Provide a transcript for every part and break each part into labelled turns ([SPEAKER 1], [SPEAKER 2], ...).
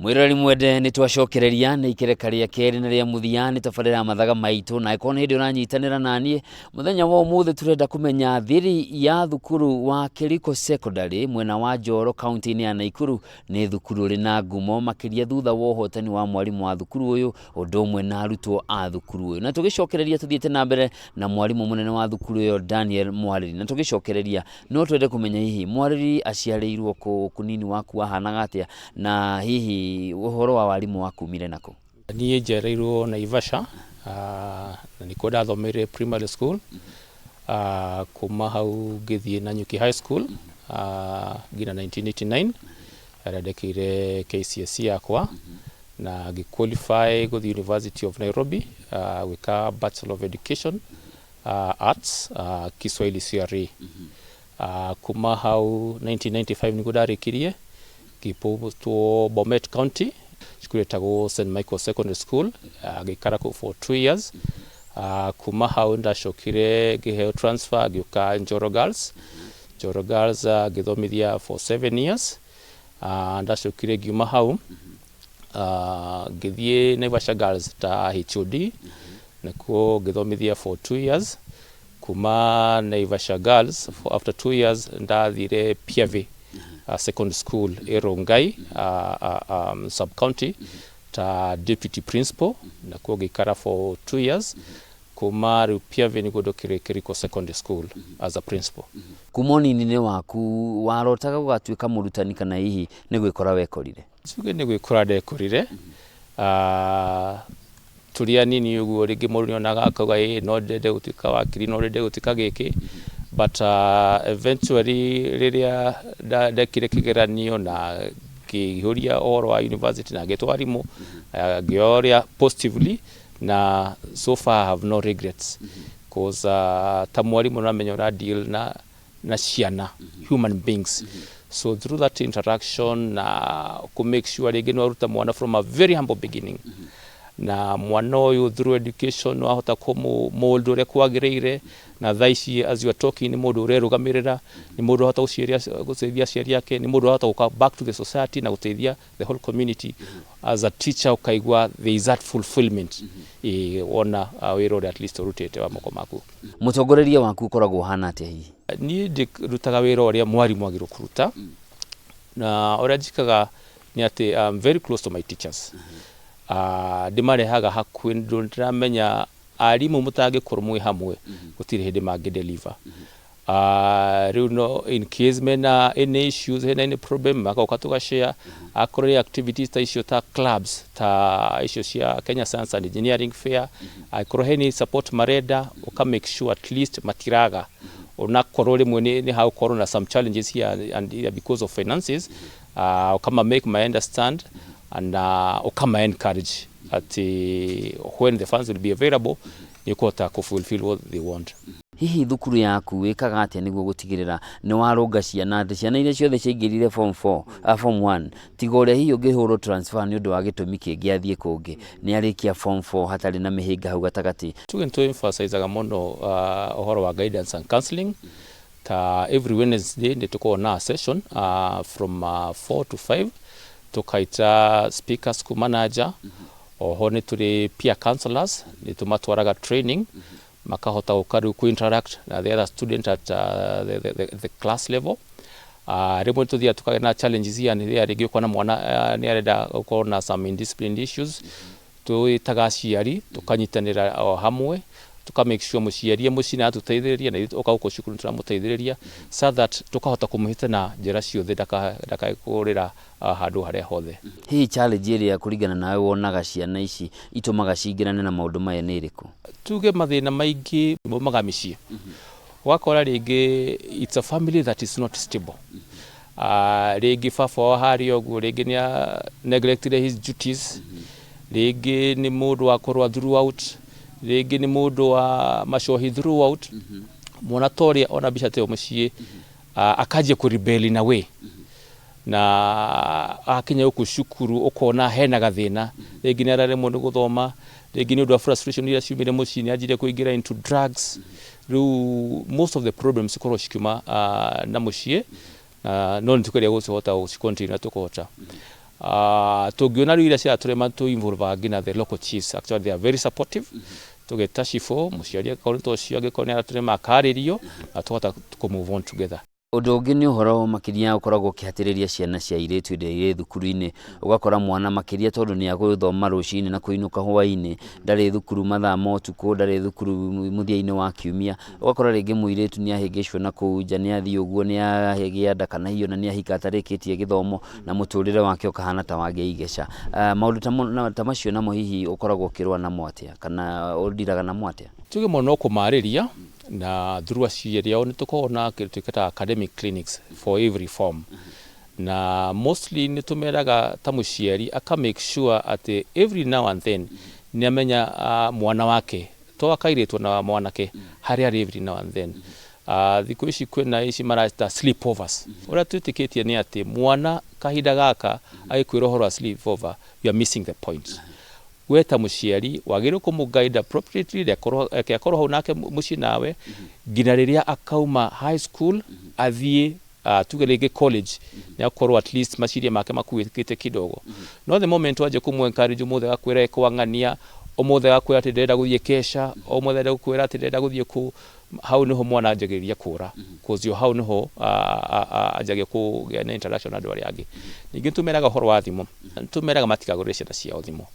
[SPEAKER 1] Mwirori mwende ni twacokereria ni ikereka ria keri na ria muthia ni tabarira mathaga maitu na ikona hindi uranyitanira nanie muthenya wa umuthi turenda kumenya thiri ya thukuru wa Kericho Secondary mwena wa Njoro county ni ya Naikuru ni thukuru rina ngumo makiria thutha wa uhotani wa mwarimu wa thukuru uyu undu umwe na arutwo a thukuru uyu na tugicokereria tuthiete na mbere na mwarimu munene wa thukuru uyu Daniel Mwariri na tugicokereria no twende kumenya hihi Mwariri aciareirwo kunini waku ahanaga atia na hihi uhoro wa walimu waku mire nako.
[SPEAKER 2] Niĩ njereirwo Naivasha na niko ndathomere primary school kuma hau ngĩthiĩ Nanyuki High School nginya 1989 ndekire KCSE yakwa na ngĩqualify gũthiĩ University of Nairobi gwĩka Bachelor of Education Arts Kiswahili CRE. Kuma hau 1995 nĩguo ndarĩkirie ngĩpũtwo Bomet County cukuru etagwo St Michael Secondary School ngĩikara kuo for 2 years. Kuma hau ndacokire ngĩheo transfer ngĩũka Njoro Girls ngĩthomithia for 7 years. Ndacokire ngiuma hau ngĩthiĩ Naivasha Girls ta HOD nakuo ngĩthomithia for 2 years. Kuma Naivasha Girls after 2 years ndathire Piave secondary school Rongai sub county ta deputy principal na kuo ngĩikara for 2 years. Kuma riu Piave nĩguo ndokire Kericho Secondary School as a principal.
[SPEAKER 1] Kuma ũnini-inĩ waku warotaga gũgatuĩka mũrutani kana hihi nĩ gwĩkora wekorire?
[SPEAKER 2] Tuge nĩ gwĩkora ndekorire. Tũrĩ anini ũguo rĩngĩ mũndũ nĩonaga akauga no ndende gũtuĩka wakiri no ndende gũtuĩka gĩkĩ but eventually rĩrĩa ndekire kĩgeranio na ngĩihũria ũhoro wa university na ngĩtwo arimũ ngĩoria positively na so far I have no regrets because ta mwarimũ nĩramenya ũra deal na ciana human beings. So through that interaction na to make sure rĩngĩ nĩwaruta mwana from a very humble beginning na mwana ũyũ through education wahota kũmold ũrĩa kwagĩrĩire na thaa ici as you are talking nĩ mũndũ ũrerũgamĩrĩra nĩ mũndũ wahota gũteithia aciari ake nĩ mũndũ wahota gũka back to the society na gũteithia the whole community. As a teacher ũkaigua there is that fulfillment wona wĩra ũrĩa at least ũrutĩte wa moko maku.
[SPEAKER 1] Mũtongoreria waku ũkoragwo hana atĩa hihi?
[SPEAKER 2] Niĩ ndĩrutaga wĩra ũrĩa mwarimũ agĩrĩirwo kũruta na ũrĩa njikaga nĩ atĩ I'm very close to my teachers. Ndimarehaga hakuhĩ ndĩramenya arimũ mũtangĩkorwo mwĩ hamwe gũtirĩ hĩndĩ mangĩdeliver. Rĩu no in case mena any issues hena any problem magoka tũgashare akorwo activities ta icio ta clubs ta icio cia Kenya Science and Engineering Fair akorwo hena support marenda uka make sure at least matiraga onakorwo rĩmwe nĩ haukorwo na some challenges here and because of finances ukama make my understand and ukama encourage at when the funds will be available you kota to fulfill what they want.
[SPEAKER 1] Hihi thukuru yaku wikaga atia niguo gutigirira ni warunga ciana iria ciothe ciaingirire form 1 tiga uria hihi ungihurwo transfer ni undu wa gitumi kingi athie kungi ni arikia form 4 hatari na mihinga hau gatagati.
[SPEAKER 2] To emphasize muno uhoro wa guidance and counseling ta every Wednesday nĩ tukoragwo na session from 4 to 5 tukaita speakers ku manager oho nĩ tũrĩ peer counselors nĩ tumatwaraga training makahota gũka ku interact na the other student at the class level. Rĩmwe tũthia tukagĩa na challenges ya nĩ rĩngĩ ũkona mwana nĩ arenda gũkorwo na some indisciplined issues twĩtaga aciari tukanyitanĩra hamwe tuka make sure mũciari mũciĩ na tũteithĩrĩria na ũka gũkũ cukuru tũramũteithĩrĩria so that tukahota kũmũhĩta na njĩra ciothe ndakakũrĩra handũ harĩa hothe.
[SPEAKER 1] Hihi challenge ĩrĩa kũringana nawe wonaga ciana ici itũmaga cingĩrane na maũndũ maya nĩ ĩrĩkũ?
[SPEAKER 2] Tuge mathĩna maingĩ maumaga mĩciĩ. Wakora rĩngĩ it's a family that is not stable. Rĩngĩ baba wa harĩa ũguo rĩngĩ nĩ neglected his duties. Rĩngĩ nĩ mũndũ wakorwo throughout. Rĩngĩ nĩ mũndũ wa macohi throughout. Mwana torĩa ona mbica teo mũciĩ akanjia kũrebel in a way. Na akinya gũkũ cukuru ũkona hena gathĩna rĩngĩ nĩ araremwo nĩ gũthoma rĩngĩ nĩ ũndũ wa frustration iria ciumire mũciĩ nĩ anjire kũingĩra into drugs. Rĩu most of the problems ikorwo cikiuma na mũciĩ no nĩ tũkĩrĩa gũcihota gũcicontinue na tũkũhota tungiona riu iria ciraturema tu involve ngina the local chiefs. Actually they are very supportive. Tugeta cifo muciari akorwo tocio agikorwo ni araturema akaririo na tuhota ku move on together.
[SPEAKER 1] Undu ungi ni uhoro makiria ukoragwo kihatiriria ciana cia iretu ire thukuru-ini, ugakora mwana makiria tondu ni aguthoma rucini na kuinuka hwaini, ndari thukuru mathaa ma utuku, ndari thukuru muthia-ini wa kiumia, ugakora ringi muiretu ni ahigicwo na kuja ni athii uguo ni ahigia nda kana hiyo na ni ahika atarikitie githomo na muturire wake ukahana ta wangeigeca. Maundu ta macio namo hihi ukoragwo kirwa na mwatia kana udiraga na mwatia?
[SPEAKER 2] Tuge mono kumariria na through aciari ao nitukoragwo kirituikata academic clinics for every form, na mostly nitumeraga ta muciari aka make sure at every now and then ni amenya mwana wake to akairetwo na mwanake hari every now and then. Thiku ici kwina ici marata sleepovers, ora twitikitie ni ati mwana kahinda gaka agikwira horo sleepover, you are missing the point. Weta muciari wagire kumuguide appropriately akorwo hau nake muci nawe ngina riria akauma high school athie tugerege college ni akorwo at least maciria make makuite kidogo. No the moment waje kumu encourage muthe gakwira kwangania omuthe gakwira ati ndenda guthie kesha, omuthe gakwira ati ndenda guthie ku hau niho mwana anjagiria kura cause hau niho anjagia kugea na interaction na andu aria angi. Ningi tumeraga horo wa thimo, tumeraga matikagurire ciana ciao thimo,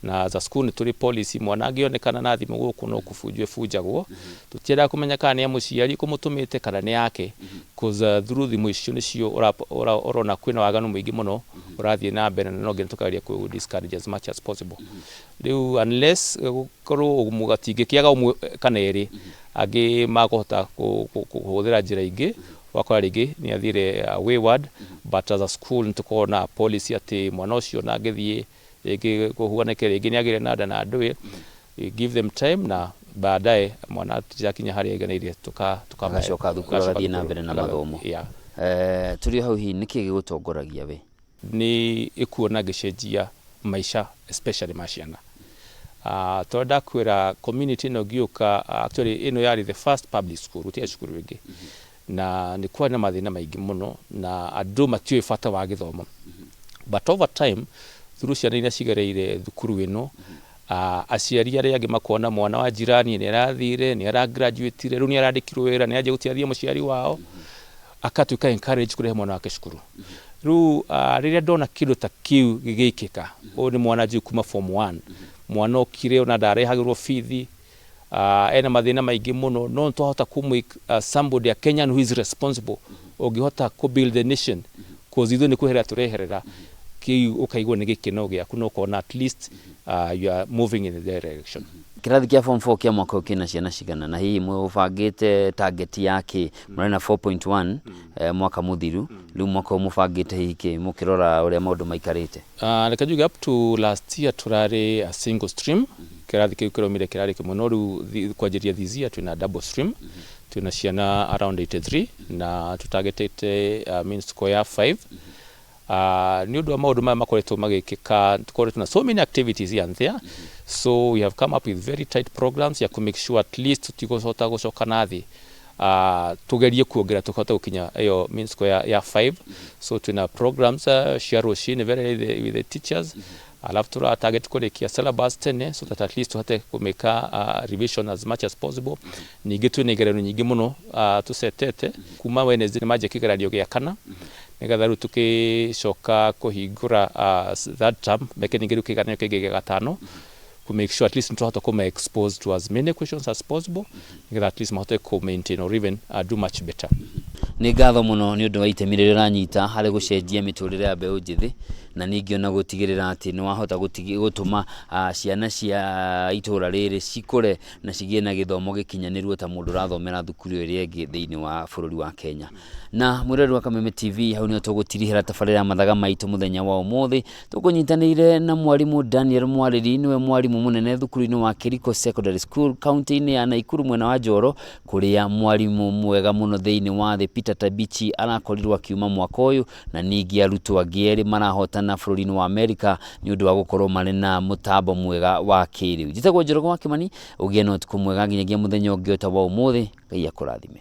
[SPEAKER 2] na za school ni turi policy mwana angionekana na thimo guku no kufujwe fujagwo tutienda kumenya kana ni amuciari kumutumite kana ni yake cause through thimo icio nicio orona kwina waganu mwingi muno urathie na mbere na no nginya tukaria ku discourage as much as possible. Riu unless korwo mugatinge kiaga umwe kana eri agi magohota kuhuthira njira ingi wakora ringi ni athire wayward, but as a school nitukorwo policy ati mwana ucio na ngithie kuhuaneke ringi ni agire nada na andui, give them time na baadaye mwana tijakinya hari eganeirie
[SPEAKER 1] tukacoka thukuru agathie na mbere na mathomo. Turi hau hi niki gigutongoragia we?
[SPEAKER 2] Ni ikuona gicenjia maisha especially maciana. Tonda kwira community no giuka actually ino yari the first public school utia cukuru wingi na ni kwa na mathina maingi muno na andu matiwe fata wa githomo, but over time through ciana iria cigereire thukuru ino aciari aria angi makona mwana wa jirani ni arathire ni ara graduate riu ni arandikirwo wira ni aje gutiathia muciari wao akatuika encourage kurehe mwana wake cukuru. Riu riria ndona kindu ta kiu gigikika ni mwana ju kuma form 1 mwana okire ona ndarehagirwo fithi ena mathina maingi muno no twahota kumu somebody a Kenyan who is responsible ogihota ku build the nation cause ithu ni kuhera tureherera ki ukaigwa ni gikeno giaku no kona at least you are moving in the direction.
[SPEAKER 1] Kirathi kia form 4 kia mwaka ukina ciana cigana na hii mubangite target yake murena 4.1 mwaka muthiru riu mwaka mubangite hiki mukirora uria maundu maikarite?
[SPEAKER 2] Nikajuga up to last year turari a single stream kirathi kiu kiromire kirari kimwe no riu kwajiria this year twina double stream twina ciana around 83 na tutargetete mean square 5. Ni undu wa maundu maya makoretwo magikika tukoretwo na so many activities here and there, so we have come up with very tight programs ya to make sure at least tutigocota gucoka nathi tugerie kuongera tukahota gukinya iyo mean square ya 5. So tuna programs cia rucini very with the teachers, alafu tura target kurekia syllabus tene so that at least tuhate kumeka revision as much as possible. Ningi twina igeranio nyingi muno tusetete kuma Wednesday ni maje kigeranio gia kana nigetha riu tukicoka kuhingura that term meke ningi riu kigeranio kingi gia gatano to make sure at least tuhota kuma exposed to as many questions as possible nigetha at least mahote ku maintain or even do much better.
[SPEAKER 1] Ni ngatho muno ni undu wa itemi riri ranyita hari gucenjia miturire ya mbeu njithi na ningi ona gutigirira ati ni wahota gutuma ciana cia itura riri cikure na cigie na githomo gikinyaniru ta mundu rathomera thukuru iri ingi thiini wa bururi wa Kenya. Na mwirori wa Kameme TV hau ni tugutirihira tabarira ya mathaga maitu muthenya wa umuthi tukunyitanire na mwarimu Daniel Mwariri niwe mwarimu munene thukuru-ini wa Kericho Secondary School county-ini ya Naikuru mwena wa Njoro kuria mwarimu mwega muno thiini wa the Peter Tabichi arakorirwo akiuma mwaka uyu na ningi arutwo angi eri marahotana bururi-ini wa America ni undu wa gukorwo mari na mutambo mwega wa kiriu. Njitagwo Njoroge wa Kimani ugie no tukumwega nginyagia muthenya ungi wa umuthi Ngai akurathime.